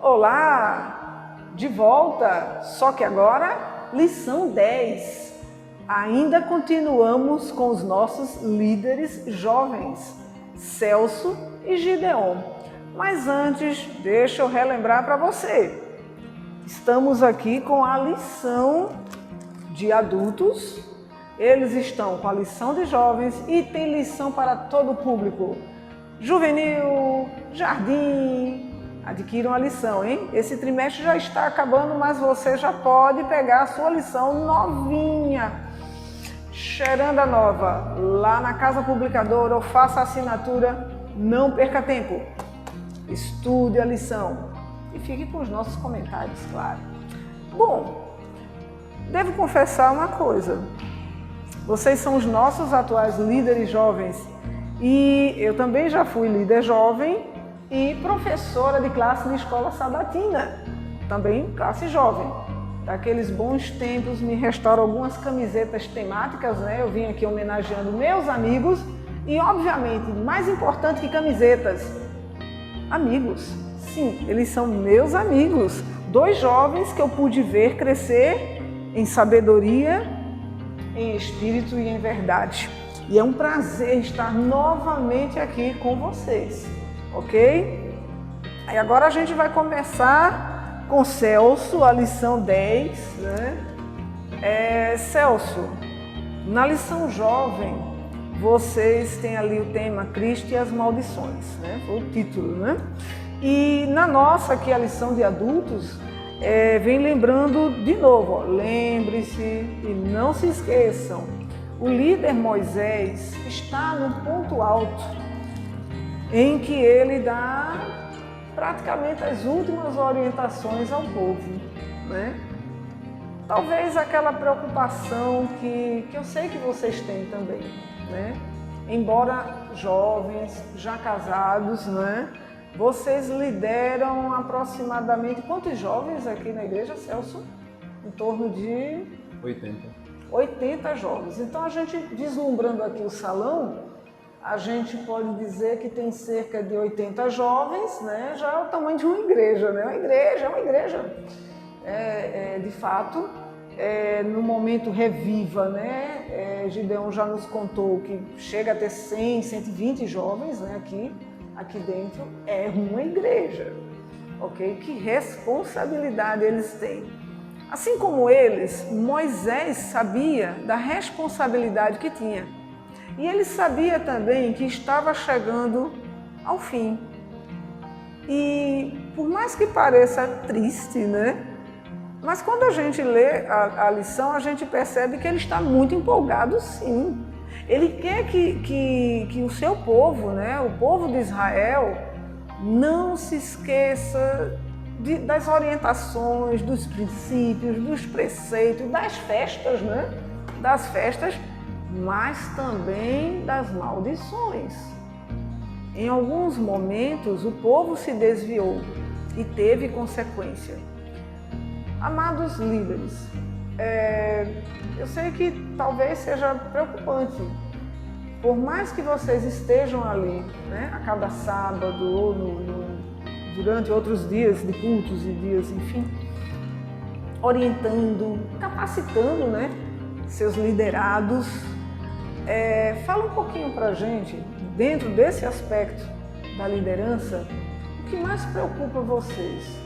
Olá, de volta, só que agora lição 10. Ainda continuamos com os nossos líderes jovens, Celso e Gideon. Mas antes, deixa eu relembrar para você. Estamos aqui com a lição de adultos, eles estão com a lição de jovens e tem lição para todo o público. Juvenil, jardim, adquiram a lição, hein? Esse trimestre já está acabando, mas você já pode pegar a sua lição novinha, cheirando a nova, lá na Casa Publicadora ou faça a assinatura, não perca tempo. Estude a lição e fique com os nossos comentários, claro. Bom, devo confessar uma coisa, vocês são os nossos atuais líderes jovens e eu também já fui líder jovem e professora de classe de escola sabatina, também classe jovem. Daqueles bons tempos me restaram algumas camisetas temáticas, né? Eu vim aqui homenageando meus amigos e, obviamente, mais importante que camisetas, amigos. Sim, eles são meus amigos, dois jovens que eu pude ver crescer em sabedoria, em espírito e em verdade. E é um prazer estar novamente aqui com vocês. Ok? Aí agora a gente vai começar com Celso, a lição 10, né? Celso, na lição jovem, vocês têm ali o tema Cristo e as maldições, né? Foi o título, né? E na nossa aqui, a lição de adultos, vem lembrando de novo, ó, lembre-se e não se esqueçam, o líder Moisés está no ponto alto, em que ele dá praticamente as últimas orientações ao povo, né? Talvez aquela preocupação que eu sei que vocês têm também, né? Embora jovens, já casados, né? Vocês lideram aproximadamente quantos jovens aqui na igreja, Celso? Em torno de 80 jovens. Então a gente, deslumbrando aqui o salão, a gente pode dizer que tem cerca de 80 jovens, né? Já é o tamanho de uma igreja, né? Uma igreja. De fato, no momento Reviva, né? Gideon já nos contou que chega a ter 100, 120 jovens, né? Aqui dentro é uma igreja, ok? Que responsabilidade eles têm. Assim como eles, Moisés sabia da responsabilidade que tinha. E ele sabia também que estava chegando ao fim. E por mais que pareça triste, né? Mas quando a gente lê a lição, a gente percebe que ele está muito empolgado, sim. Ele quer que o seu povo, né? O povo de Israel, não se esqueça das orientações, dos princípios, dos preceitos, das festas, né? Das festas, mas também das maldições. Em alguns momentos, o povo se desviou e teve consequência. Amados líderes, eu sei que talvez seja preocupante, por mais que vocês estejam ali, né, a cada sábado ou durante outros dias de cultos e dias, enfim, orientando, capacitando, né, seus liderados. Fala um pouquinho para a gente, dentro desse aspecto da liderança, o que mais preocupa vocês?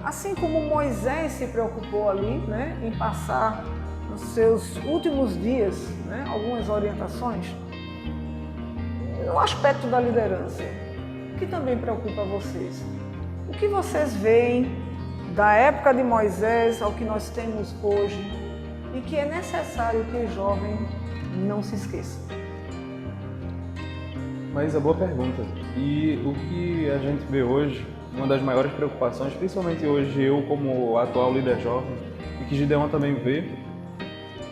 Assim como Moisés se preocupou ali, né, em passar nos seus últimos dias, né, algumas orientações, no aspecto da liderança, o que também preocupa vocês? O que vocês veem da época de Moisés ao que nós temos hoje e que é necessário que o jovem não se esqueça? Mas é boa pergunta. E o que a gente vê hoje, uma das maiores preocupações, principalmente hoje eu como atual líder jovem, e que Gideon também vê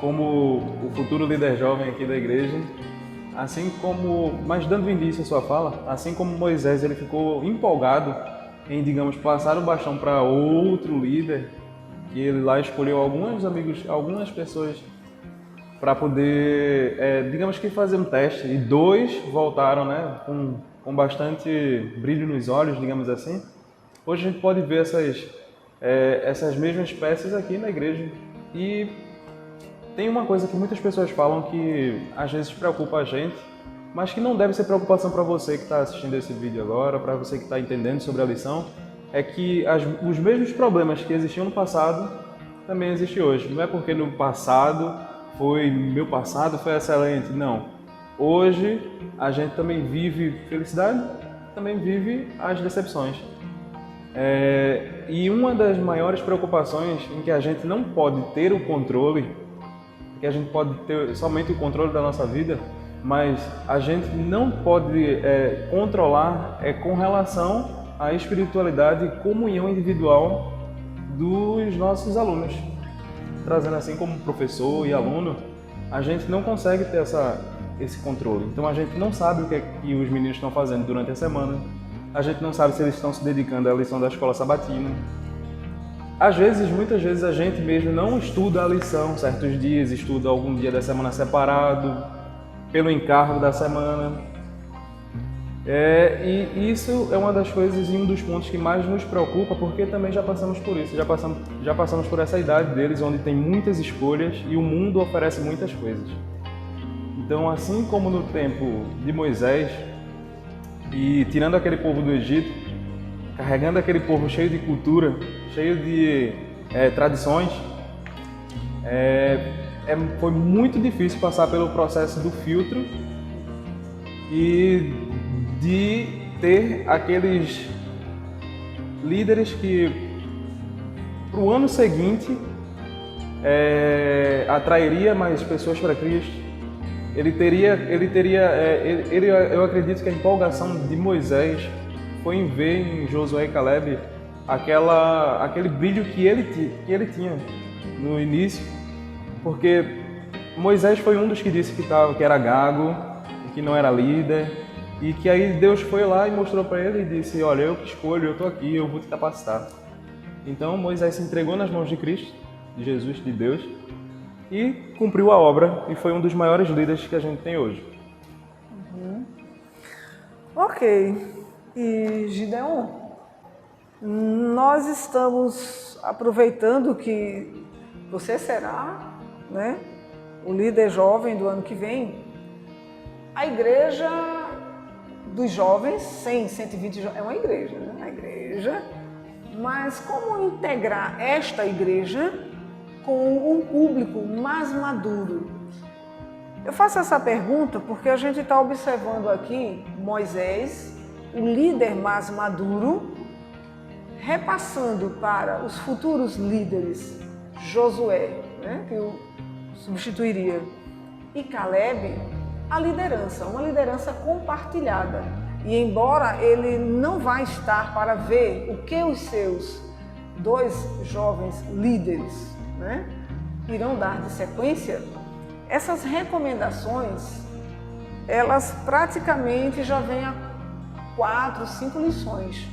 como o futuro líder jovem aqui da igreja, assim como, mas dando início à sua fala, assim como Moisés ele ficou empolgado em, digamos, passar o bastão para outro líder, e ele lá escolheu algumas pessoas para poder, digamos que fazer um teste, e 2 voltaram, né, com bastante brilho nos olhos, digamos assim. Hoje a gente pode ver essas mesmas peças aqui na igreja. E tem uma coisa que muitas pessoas falam que às vezes preocupa a gente, mas que não deve ser preocupação para você que está assistindo esse vídeo agora, para você que está entendendo sobre a lição, é que os mesmos problemas que existiam no passado também existem hoje. Não é porque no passado meu passado foi excelente, não. Hoje a gente também vive felicidade, também vive as decepções. E uma das maiores preocupações em que a gente não pode ter o controle, que a gente pode ter somente o controle da nossa vida, mas a gente não pode controlar com relação à espiritualidade e comunhão individual dos nossos alunos. Trazendo assim como professor e aluno, a gente não consegue ter esse controle. Então a gente não sabe o que é que os meninos estão fazendo durante a semana, a gente não sabe se eles estão se dedicando à lição da escola sabatina. Muitas vezes a gente mesmo não estuda a lição certos dias, estuda algum dia da semana separado, pelo encargo da semana. E isso é uma das coisas e um dos pontos que mais nos preocupa, porque também já passamos por isso, já passamos por essa idade deles, onde tem muitas escolhas e o mundo oferece muitas coisas. Então, assim como no tempo de Moisés, e tirando aquele povo do Egito, carregando aquele povo cheio de cultura, cheio de tradições, foi muito difícil passar pelo processo do filtro e de ter aqueles líderes que para o ano seguinte atrairia mais pessoas para Cristo. Eu acredito que a empolgação de Moisés foi em ver em Josué e Caleb aquele brilho que ele tinha no início, porque Moisés foi um dos que disse que era gago, que não era líder, e que aí Deus foi lá e mostrou para ele e disse: olha, eu que escolho, eu estou aqui, eu vou te capacitar. Então Moisés se entregou nas mãos de Cristo, de Jesus, de Deus, e cumpriu a obra e foi um dos maiores líderes que a gente tem hoje. Ok. E Gideon, nós estamos aproveitando que você será, né, o líder jovem do ano que vem. A igreja dos jovens, 120 é uma igreja, né? Uma igreja, mas como integrar esta igreja com um público mais maduro? Eu faço essa pergunta porque a gente está observando aqui Moisés, o líder mais maduro, repassando para os futuros líderes, Josué, né, que o substituiria, e Caleb, a liderança, uma liderança compartilhada. E embora ele não vai estar para ver o que os seus 2 jovens líderes, né, irão dar de sequência, essas recomendações, elas praticamente já vêm a 4, 5 lições.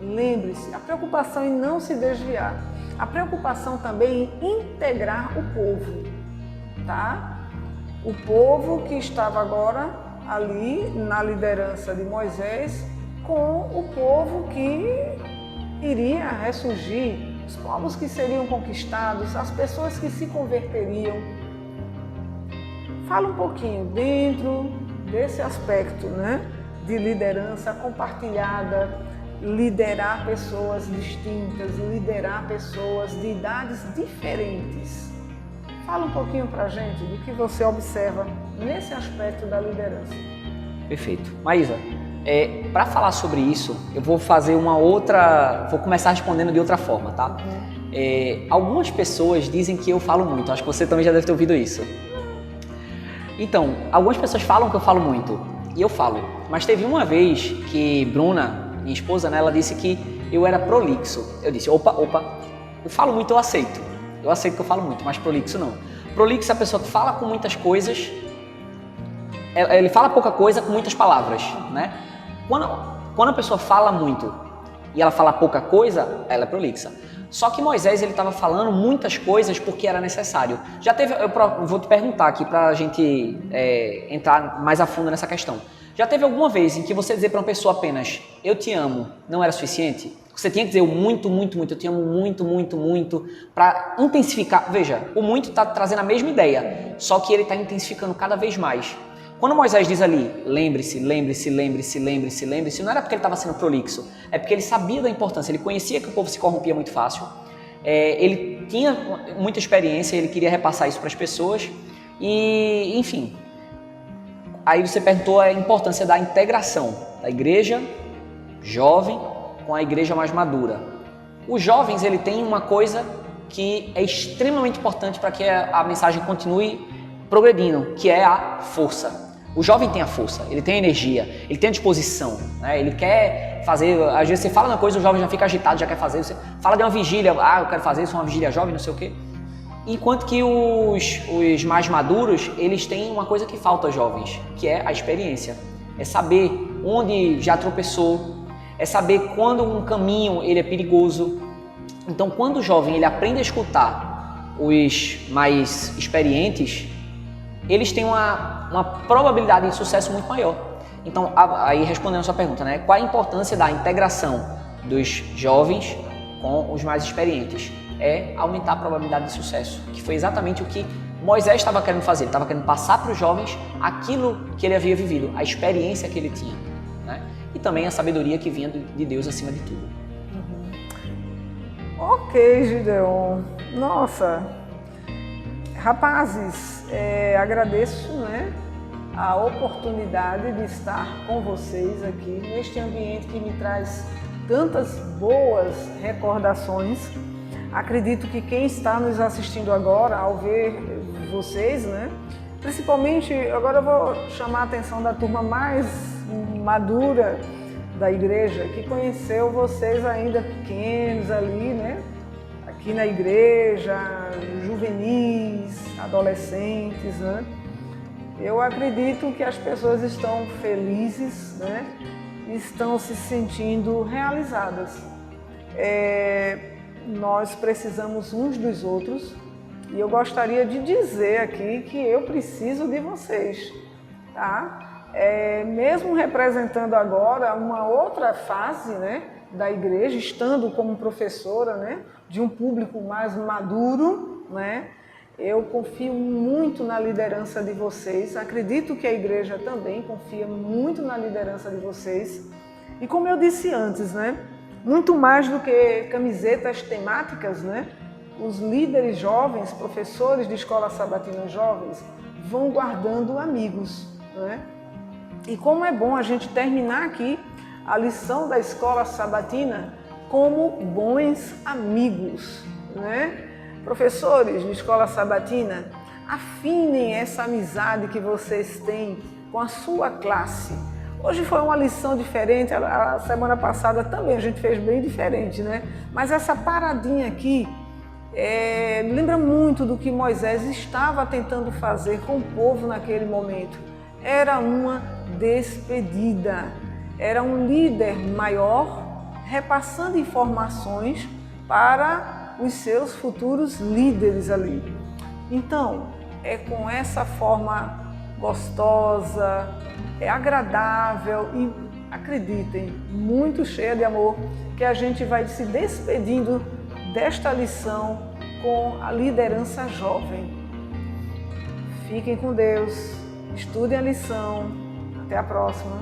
Lembre-se, a preocupação em não se desviar, a preocupação também em integrar o povo, tá? O povo que estava agora ali na liderança de Moisés com o povo que iria ressurgir, os povos que seriam conquistados, as pessoas que se converteriam. Fala um pouquinho dentro desse aspecto, né, de liderança compartilhada, liderar pessoas distintas, liderar pessoas de idades diferentes. Fala um pouquinho pra gente do que você observa nesse aspecto da liderança. Perfeito. Maísa, para falar sobre isso, eu vou vou começar respondendo de outra forma, tá? Algumas pessoas dizem que eu falo muito, acho que você também já deve ter ouvido isso. Então, algumas pessoas falam que eu falo muito, e eu falo, mas teve uma vez que Bruna, minha esposa, né, ela disse que eu era prolixo. Eu disse, opa, eu falo muito, eu aceito. Eu aceito que eu falo muito, mas prolixo não. Prolixo é a pessoa que fala com muitas coisas, ele fala pouca coisa com muitas palavras, né? Quando a pessoa fala muito e ela fala pouca coisa, ela é prolixa. Só que Moisés, ele estava falando muitas coisas porque era necessário. Já teve, eu vou te perguntar aqui para a gente entrar mais a fundo nessa questão. Já teve alguma vez em que você dizer para uma pessoa apenas, eu te amo, não era suficiente? Você tinha que dizer o muito, muito, muito, eu te amo muito, muito, muito, para intensificar. Veja, o muito está trazendo a mesma ideia, só que ele está intensificando cada vez mais. Quando Moisés diz ali, lembre-se, lembre-se, lembre-se, lembre-se, lembre-se, não era porque ele estava sendo prolixo, é porque ele sabia da importância, ele conhecia que o povo se corrompia muito fácil, ele tinha muita experiência, ele queria repassar isso para as pessoas e, enfim. Aí você perguntou a importância da integração da igreja jovem com a igreja mais madura. Os jovens, ele tem uma coisa que é extremamente importante para que a mensagem continue progredindo, que é a força. O jovem tem a força, ele tem a energia, ele tem a disposição, né? Ele quer fazer, às vezes você fala uma coisa, o jovem já fica agitado, já quer fazer, você fala de uma vigília, eu quero fazer isso, uma vigília jovem, não sei o quê. Enquanto que os mais maduros, eles têm uma coisa que falta aos jovens, que é a experiência. É saber onde já tropeçou, é saber quando um caminho ele é perigoso. Então, quando o jovem ele aprende a escutar os mais experientes, eles têm uma probabilidade de sucesso muito maior. Então, aí respondendo a sua pergunta, né? Qual a importância da integração dos jovens com os mais experientes? É aumentar a probabilidade de sucesso, que foi exatamente o que Moisés estava querendo fazer. Ele estava querendo passar para os jovens aquilo que ele havia vivido, a experiência que ele tinha, né? E também a sabedoria que vinha de Deus acima de tudo. Ok, Gideon. Nossa, rapazes, agradeço, né, a oportunidade de estar com vocês aqui neste ambiente que me traz tantas boas recordações. Acredito que quem está nos assistindo agora, ao ver vocês, né, principalmente, agora eu vou chamar a atenção da turma mais madura da igreja, que conheceu vocês ainda pequenos ali, né, aqui na igreja, juvenis, adolescentes, né. Eu acredito que as pessoas estão felizes, né, estão se sentindo realizadas. Nós precisamos uns dos outros e eu gostaria de dizer aqui que eu preciso de vocês, tá? Mesmo representando agora uma outra fase, né, da igreja, estando como professora, né, de um público mais maduro, né, eu confio muito na liderança de vocês, acredito que a igreja também confia muito na liderança de vocês e como eu disse antes, né, muito mais do que camisetas temáticas, né? Os líderes jovens, professores de escola sabatina jovens, vão guardando amigos, né? E como é bom a gente terminar aqui a lição da escola sabatina como bons amigos, né? Professores de escola sabatina, afinem essa amizade que vocês têm com a sua classe. Hoje foi uma lição diferente, a semana passada também a gente fez bem diferente, né? Mas essa paradinha aqui lembra muito do que Moisés estava tentando fazer com o povo naquele momento. Era uma despedida, era um líder maior repassando informações para os seus futuros líderes ali. Então, é com essa forma gostosa, agradável e, acreditem, muito cheia de amor, que a gente vai se despedindo desta lição com a liderança jovem. Fiquem com Deus, estudem a lição. Até a próxima.